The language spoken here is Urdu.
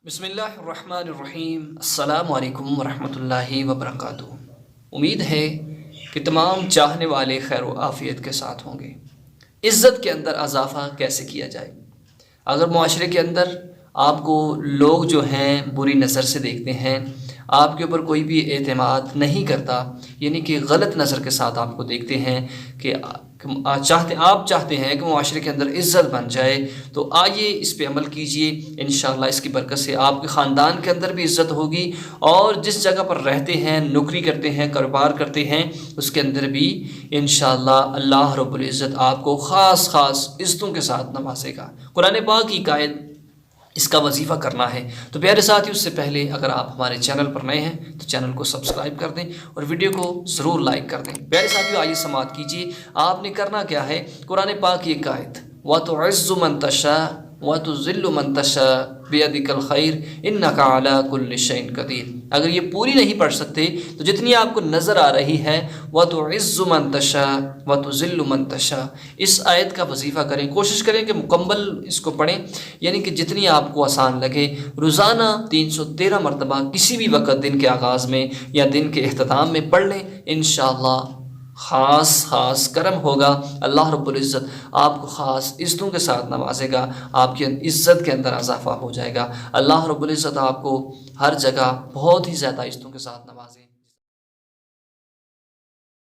بسم اللہ الرحمن الرحیم۔ السلام علیکم ورحمۃ اللہ وبرکاتہ۔ امید ہے کہ تمام چاہنے والے خیر و عافیت کے ساتھ ہوں گے۔ عزت کے اندر اضافہ کیسے کیا جائے؟ اگر معاشرے کے اندر آپ کو لوگ جو ہیں بری نظر سے دیکھتے ہیں، آپ کے اوپر کوئی بھی اعتماد نہیں کرتا، یعنی کہ غلط نظر کے ساتھ آپ کو دیکھتے ہیں کہ آپ چاہتے ہیں کہ معاشرے کے اندر عزت بن جائے، تو آئیے اس پہ عمل کیجئے۔ انشاءاللہ اس کی برکت سے آپ کے خاندان کے اندر بھی عزت ہوگی، اور جس جگہ پر رہتے ہیں، نوکری کرتے ہیں، کاروبار کرتے ہیں، اس کے اندر بھی انشاءاللہ اللہ رب العزت آپ کو خاص عزتوں کے ساتھ نوازے گا۔ قرآن پاک کی قائد اس کا وظیفہ کرنا ہے۔ تو پیارے ساتھی، اس سے پہلے اگر آپ ہمارے چینل پر نئے ہیں تو چینل کو سبسکرائب کر دیں اور ویڈیو کو ضرور لائک کر دیں۔ پیارے ساتھیو، آئیے سماعت کیجیے۔ آپ نے کرنا کیا ہے؟ قرآن پاک کی ایک آیت، وَتُعِزُّ مَن تَشَاءُ وَتُذِلُّ مَن تَشَاءُ بِيَدِكَ الْخَيْرُ إِنَّكَ عَلَىٰ كُلِّ شَيْءٍ قَدِيرٌ۔ اگر یہ پوری نہیں پڑھ سکتے تو جتنی آپ کو نظر آ رہی ہے، وَتُعِزُّ مَن تَشَاءُ وَتُذِلُّ مَن تَشَاءُ، اس آیت کا وظیفہ کریں، کوشش کریں کہ مکمل اس کو پڑھیں، یعنی کہ جتنی آپ کو آسان لگے۔ روزانہ 313 مرتبہ کسی بھی وقت دن کے آغاز میں یا دن کے اختتام میں پڑھ لیں، انشاءاللہ خاص کرم ہوگا۔ اللہ رب العزت آپ کو خاص عزتوں کے ساتھ نوازے گا، آپ کی عزت کے اندر اضافہ ہو جائے گا۔ اللہ رب العزت آپ کو ہر جگہ بہت ہی زیادہ عزتوں کے ساتھ نوازے۔